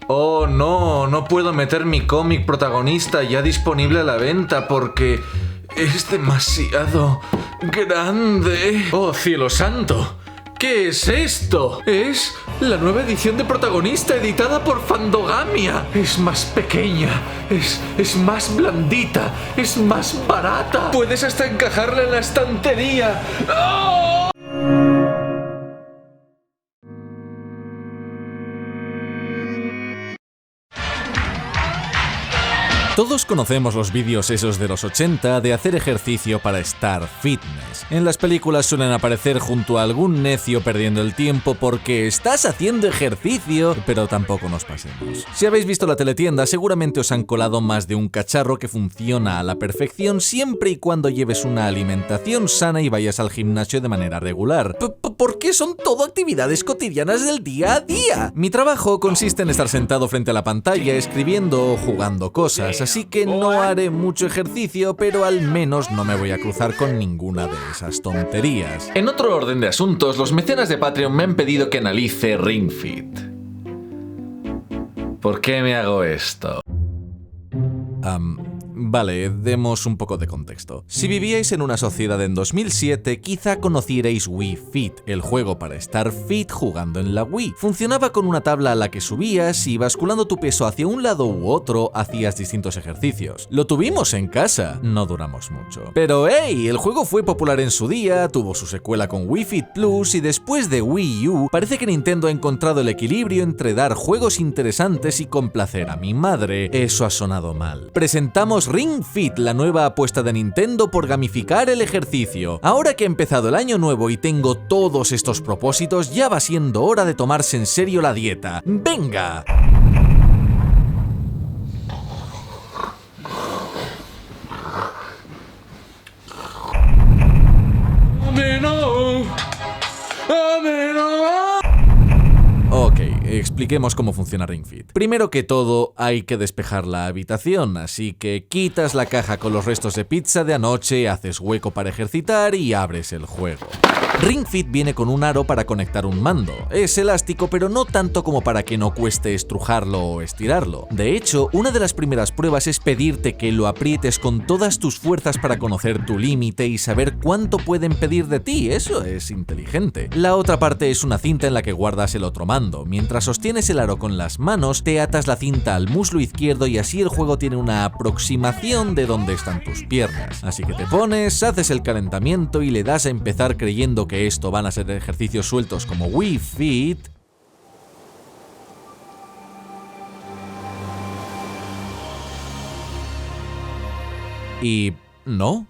Oh no, no puedo meter mi cómic protagonista ya disponible a la venta porque es demasiado grande. ¡Oh, cielo santo! ¿Qué es esto? Es la nueva edición de Protagonista editada por Fandogamia. Es más pequeña, es más blandita, es más barata. Puedes hasta encajarla en la estantería. ¡Oh! Todos conocemos los vídeos esos de los 80 de hacer ejercicio para estar fitness. En las películas suelen aparecer junto a algún necio perdiendo el tiempo porque estás haciendo ejercicio, pero tampoco nos pasemos. Si habéis visto la teletienda, seguramente os han colado más de un cacharro que funciona a la perfección siempre y cuando lleves una alimentación sana y vayas al gimnasio de manera regular. ¿Por qué son todo actividades cotidianas del día a día? Mi trabajo consiste en estar sentado frente a la pantalla escribiendo o jugando cosas, así que no haré mucho ejercicio, pero al menos no me voy a cruzar con ninguna de esas tonterías. En otro orden de asuntos, los mecenas de Patreon me han pedido que analice Ring Fit. ¿Por qué me hago esto? Vale, demos un poco de contexto. Si vivíais en una sociedad en 2007, quizá conocierais Wii Fit, el juego para estar fit jugando en la Wii. Funcionaba con una tabla a la que subías y basculando tu peso hacia un lado u otro, hacías distintos ejercicios. Lo tuvimos en casa, no duramos mucho. Pero hey, el juego fue popular en su día, tuvo su secuela con Wii Fit Plus y después de Wii U, parece que Nintendo ha encontrado el equilibrio entre dar juegos interesantes y complacer a mi madre. Eso ha sonado mal. Presentamos Ring Fit, la nueva apuesta de Nintendo por gamificar el ejercicio. Ahora que ha empezado el año nuevo y tengo todos estos propósitos, ya va siendo hora de tomarse en serio la dieta. ¡Venga! Ok, expliquemos cómo funciona Ring Fit. Primero que todo, hay que despejar la habitación, así que quitas la caja con los restos de pizza de anoche, haces hueco para ejercitar y abres el juego. Ring Fit viene con un aro para conectar un mando. Es elástico, pero no tanto como para que no cueste estrujarlo o estirarlo. De hecho, una de las primeras pruebas es pedirte que lo aprietes con todas tus fuerzas para conocer tu límite y saber cuánto pueden pedir de ti. Eso es inteligente. La otra parte es una cinta en la que guardas el otro mando. Mientras sostienes el aro con las manos, te atas la cinta al muslo izquierdo y así el juego tiene una aproximación de dónde están tus piernas. Así que te pones, haces el calentamiento y le das a empezar creyendo que esto van a ser ejercicios sueltos como Wii Fit. Y no,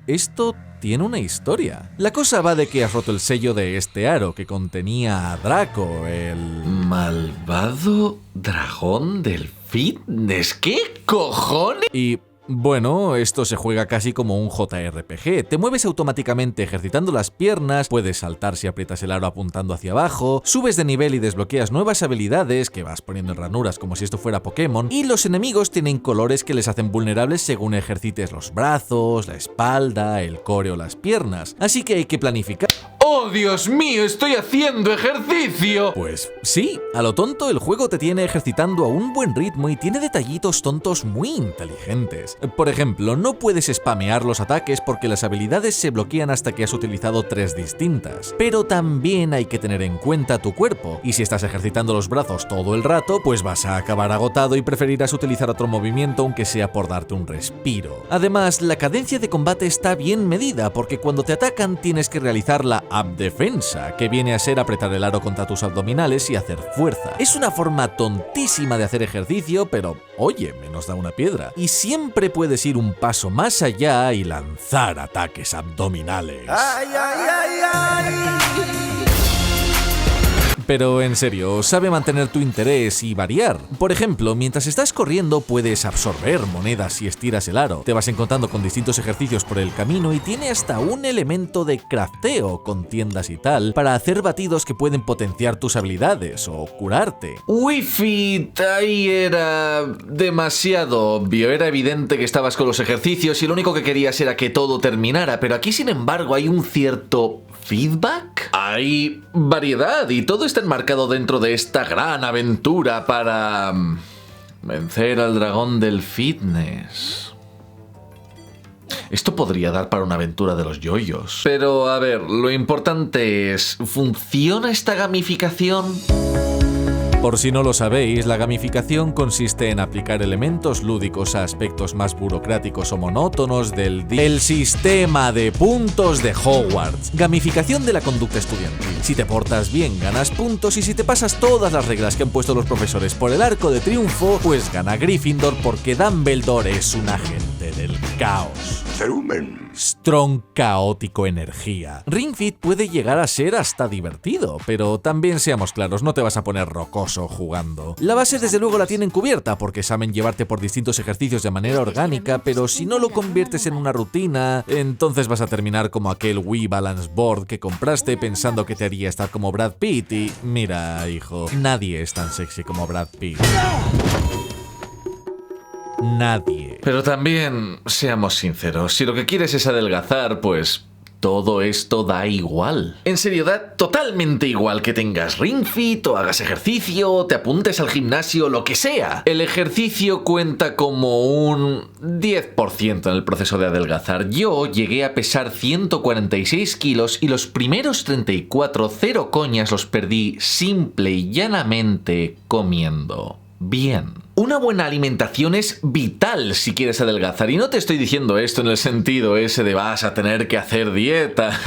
esto tiene una historia. La cosa va de que has roto el sello de este aro que contenía a Draco, el ¿Malvado dragón del fitness? ¿Qué cojones? Y bueno, esto se juega casi como un JRPG. Te mueves automáticamente ejercitando las piernas, puedes saltar si aprietas el aro apuntando hacia abajo, subes de nivel y desbloqueas nuevas habilidades que vas poniendo en ranuras como si esto fuera Pokémon, y los enemigos tienen colores que les hacen vulnerables según ejercites los brazos, la espalda, el core o las piernas. Así que hay que planificar. ¡Oh, Dios mío! ¡Estoy haciendo ejercicio! Pues sí, a lo tonto el juego te tiene ejercitando a un buen ritmo y tiene detallitos tontos muy inteligentes. Por ejemplo, no puedes spamear los ataques porque las habilidades se bloquean hasta que has utilizado 3 distintas. Pero también hay que tener en cuenta tu cuerpo, y si estás ejercitando los brazos todo el rato, pues vas a acabar agotado y preferirás utilizar otro movimiento aunque sea por darte un respiro. Además, la cadencia de combate está bien medida porque cuando te atacan tienes que realizar la abdefensa, que viene a ser apretar el aro contra tus abdominales y hacer fuerza. Es una forma tontísima de hacer ejercicio, pero oye, menos da una piedra. Y siempre puedes ir un paso más allá y lanzar ataques abdominales. ¡Ay, ay, ay, ay! Pero en serio, sabe mantener tu interés y variar. Por ejemplo, mientras estás corriendo puedes absorber monedas si estiras el aro. Te vas encontrando con distintos ejercicios por el camino y tiene hasta un elemento de crafteo con tiendas y tal para hacer batidos que pueden potenciar tus habilidades o curarte. Wii Fit, ahí era demasiado obvio. Era evidente que estabas con los ejercicios y lo único que querías era que todo terminara, pero aquí sin embargo hay un cierto feedback? Hay variedad y todo está enmarcado dentro de esta gran aventura para vencer al dragón del fitness. Esto podría dar para una aventura de los yoyos. Pero, a ver, lo importante es, ¿funciona esta gamificación? Por si no lo sabéis, la gamificación consiste en aplicar elementos lúdicos a aspectos más burocráticos o monótonos del sistema de puntos de Hogwarts. Gamificación de la conducta estudiantil. Si te portas bien, ganas puntos, y si te pasas todas las reglas que han puesto los profesores por el arco de triunfo, pues gana Gryffindor, porque Dumbledore es un agente del caos. Strong caótico energía. Ring Fit puede llegar a ser hasta divertido, pero también seamos claros, no te vas a poner rocoso jugando. La base desde luego la tienen cubierta porque saben llevarte por distintos ejercicios de manera orgánica, pero si no lo conviertes en una rutina, entonces vas a terminar como aquel Wii Balance Board que compraste pensando que te haría estar como Brad Pitt y mira, hijo, nadie es tan sexy como Brad Pitt. Nadie. Pero también, seamos sinceros, si lo que quieres es adelgazar, pues todo esto da igual. En serio, da totalmente igual que tengas Ring Fit o hagas ejercicio o te apuntes al gimnasio, lo que sea. El ejercicio cuenta como un 10% en el proceso de adelgazar. Yo llegué a pesar 146 kilos y los primeros 34, cero coñas, los perdí simple y llanamente comiendo bien. Una buena alimentación es vital si quieres adelgazar, y no te estoy diciendo esto en el sentido ese de vas a tener que hacer dieta.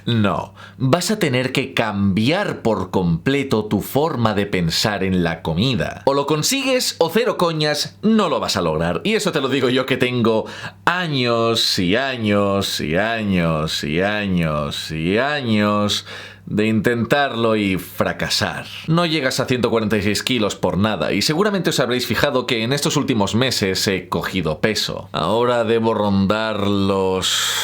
No, vas a tener que cambiar por completo tu forma de pensar en la comida. O lo consigues o cero coñas, no lo vas a lograr. Y eso te lo digo yo que tengo años y años y años y años y años de intentarlo y fracasar. No llegas a 146 kilos por nada, y seguramente os habréis fijado que en estos últimos meses he cogido peso. Ahora debo rondar los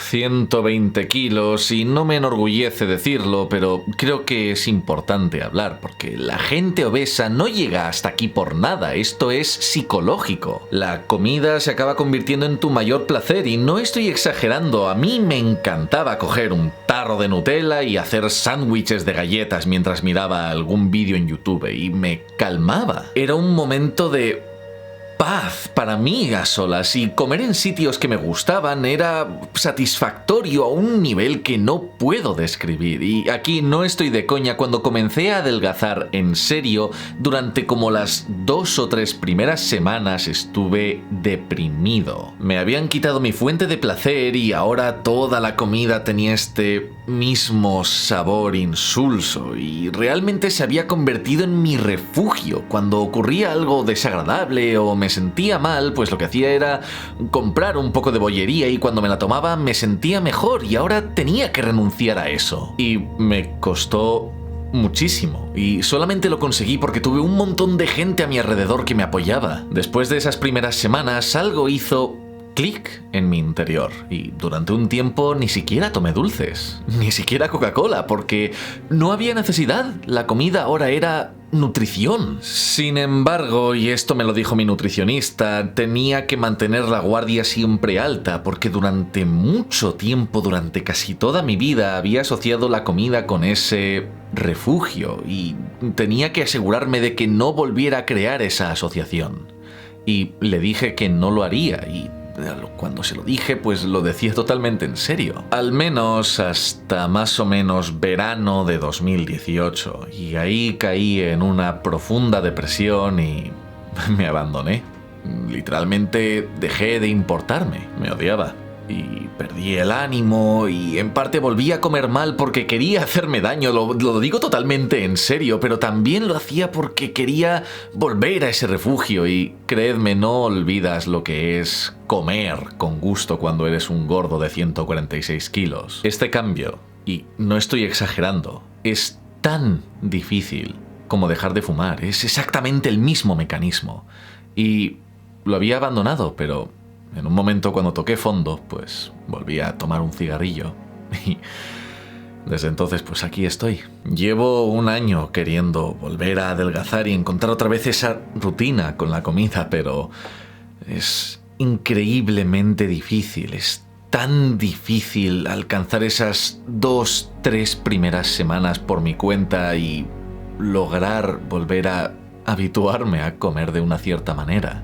120 kilos y no me enorgullece decirlo, pero creo que es importante hablar porque la gente obesa no llega hasta aquí por nada, esto es psicológico. La comida se acaba convirtiendo en tu mayor placer y no estoy exagerando, a mí me encantaba coger un tarro de Nutella y hacer sándwiches de galletas mientras miraba algún vídeo en YouTube y me calmaba. Era un momento de paz para mí a solas, y comer en sitios que me gustaban era satisfactorio a un nivel que no puedo describir. Y aquí no estoy de coña, cuando comencé a adelgazar en serio, durante como las 2 o 3 primeras semanas estuve deprimido. Me habían quitado mi fuente de placer y ahora toda la comida tenía este mismo sabor insulso y realmente se había convertido en mi refugio. Cuando ocurría algo desagradable o me sentía mal, pues lo que hacía era comprar un poco de bollería y cuando me la tomaba me sentía mejor y ahora tenía que renunciar a eso. Y me costó muchísimo y solamente lo conseguí porque tuve un montón de gente a mi alrededor que me apoyaba. Después de esas primeras semanas algo hizo clic en mi interior y durante un tiempo ni siquiera tomé dulces, ni siquiera Coca-Cola, porque no había necesidad. La comida ahora era nutrición. Sin embargo, y esto me lo dijo mi nutricionista, tenía que mantener la guardia siempre alta porque durante mucho tiempo, durante casi toda mi vida, había asociado la comida con ese refugio y tenía que asegurarme de que no volviera a crear esa asociación. Y le dije que no lo haría y cuando se lo dije, pues lo decía totalmente en serio. Al menos hasta más o menos verano de 2018. Y ahí caí en una profunda depresión y me abandoné. Literalmente dejé de importarme. Me odiaba. Y perdí el ánimo y en parte volví a comer mal porque quería hacerme daño, lo digo totalmente en serio, pero también lo hacía porque quería volver a ese refugio y creedme, no olvidas lo que es comer con gusto cuando eres un gordo de 146 kilos. Este cambio, y no estoy exagerando, es tan difícil como dejar de fumar, es exactamente el mismo mecanismo. Y lo había abandonado, pero en un momento cuando toqué fondo, pues volví a tomar un cigarrillo y desde entonces pues aquí estoy. Llevo un año queriendo volver a adelgazar y encontrar otra vez esa rutina con la comida, pero es increíblemente difícil, es tan difícil alcanzar esas 2-3 primeras semanas por mi cuenta y lograr volver a habituarme a comer de una cierta manera.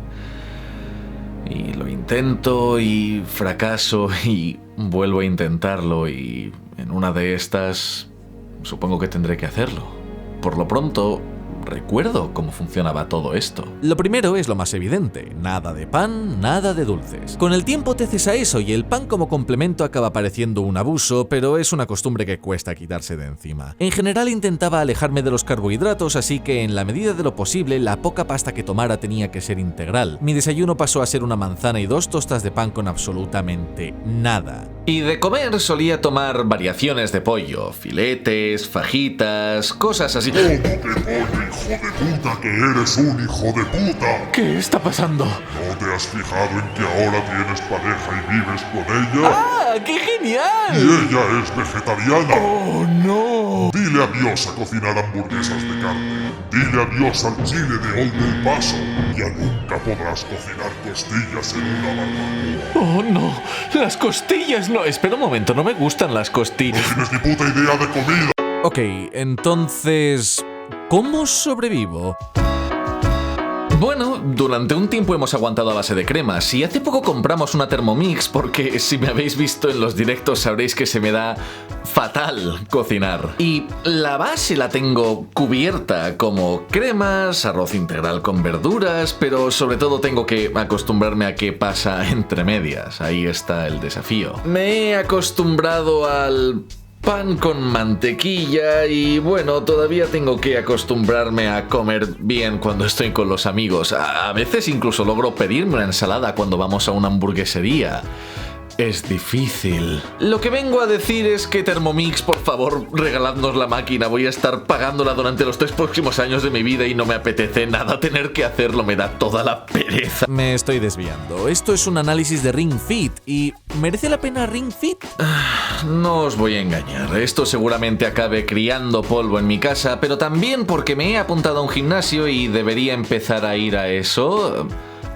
Y lo intento y fracaso y vuelvo a intentarlo y en una de estas supongo que tendré que hacerlo. Por lo pronto, recuerdo cómo funcionaba todo esto. Lo primero es lo más evidente, nada de pan, nada de dulces. Con el tiempo te cesa eso y el pan como complemento acaba pareciendo un abuso, pero es una costumbre que cuesta quitarse de encima. En general intentaba alejarme de los carbohidratos, así que en la medida de lo posible la poca pasta que tomara tenía que ser integral. Mi desayuno pasó a ser una manzana y 2 tostas de pan con absolutamente nada. Y de comer solía tomar variaciones de pollo, filetes, fajitas, cosas así. ¡Hijo de puta, que eres un hijo de puta! ¿Qué está pasando? ¿No te has fijado en que ahora tienes pareja y vives con ella? ¡Ah, qué genial! Y ella es vegetariana. ¡Oh, no! Dile adiós a cocinar hamburguesas de carne. Dile adiós al chile de Old del Paso. Ya nunca podrás cocinar costillas en una barbacoa. ¡Oh, no! ¡Las costillas no! Espera un momento, no me gustan las costillas. No tienes ni puta idea de comida. Ok, entonces, ¿cómo sobrevivo? Bueno, durante un tiempo hemos aguantado a base de cremas y hace poco compramos una Thermomix porque si me habéis visto en los directos sabréis que se me da fatal cocinar. Y la base la tengo cubierta como cremas, arroz integral con verduras, pero sobre todo tengo que acostumbrarme a qué pasa entre medias. Ahí está el desafío. Me he acostumbrado al pan con mantequilla y bueno, todavía tengo que acostumbrarme a comer bien cuando estoy con los amigos. A veces incluso logro pedirme una ensalada cuando vamos a una hamburguesería. Es difícil. Lo que vengo a decir es que Thermomix, por favor, regaladnos la máquina. Voy a estar pagándola durante los 3 próximos años de mi vida y no me apetece nada tener que hacerlo. Me da toda la pereza. Me estoy desviando. Esto es un análisis de Ring Fit y ¿merece la pena Ring Fit? No os voy a engañar. Esto seguramente acabe criando polvo en mi casa, pero también porque me he apuntado a un gimnasio y debería empezar a ir a eso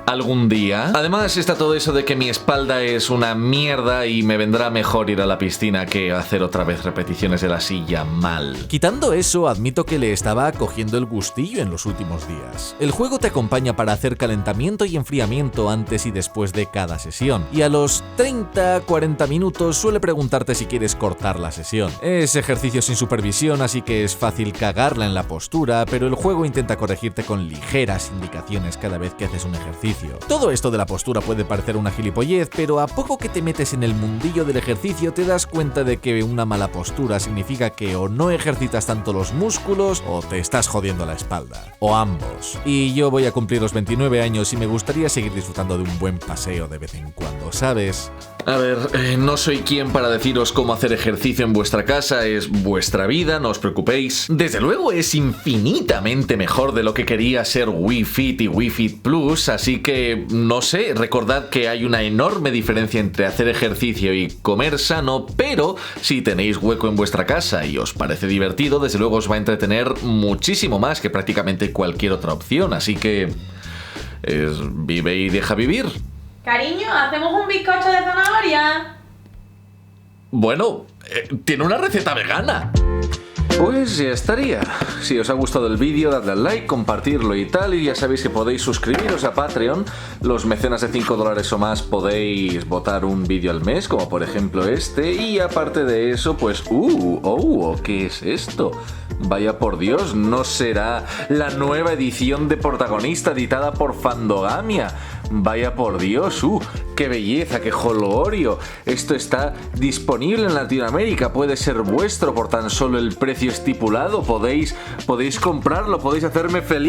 algún día. Además está todo eso de que mi espalda es una mierda y me vendrá mejor ir a la piscina que hacer otra vez repeticiones de la silla mal. Quitando eso, admito que le estaba cogiendo el gustillo en los últimos días. El juego te acompaña para hacer calentamiento y enfriamiento antes y después de cada sesión, y a los 30-40 minutos suele preguntarte si quieres cortar la sesión. Es ejercicio sin supervisión, así que es fácil cagarla en la postura, pero el juego intenta corregirte con ligeras indicaciones cada vez que haces un ejercicio. Todo esto de la postura puede parecer una gilipollez, pero a poco que te metes en el mundillo del ejercicio te das cuenta de que una mala postura significa que o no ejercitas tanto los músculos o te estás jodiendo la espalda. O ambos. Y yo voy a cumplir los 29 años y me gustaría seguir disfrutando de un buen paseo de vez en cuando, ¿sabes? A ver, no soy quien para deciros cómo hacer ejercicio en vuestra casa, es vuestra vida, no os preocupéis. Desde luego es infinitamente mejor de lo que quería ser Wii Fit y Wii Fit Plus, así que, no sé, recordad que hay una enorme diferencia entre hacer ejercicio y comer sano, pero si tenéis hueco en vuestra casa y os parece divertido, desde luego os va a entretener muchísimo más que prácticamente cualquier otra opción, así que vive y deja vivir. Cariño, ¿hacemos un bizcocho de zanahoria? Bueno, tiene una receta vegana. Pues ya estaría. Si os ha gustado el vídeo, dadle al like, compartirlo y tal, y ya sabéis que podéis suscribiros a Patreon. Los mecenas de $5 o más podéis votar un vídeo al mes, como por ejemplo este, y aparte de eso, pues, ¿qué es esto? Vaya por Dios, ¿no será la nueva edición de Protagonista editada por Fandogamia? Vaya por Dios, qué belleza, qué jolgorio. Esto está disponible en Latinoamérica, puede ser vuestro por tan solo el precio estipulado. Podéis comprarlo, podéis hacerme feliz.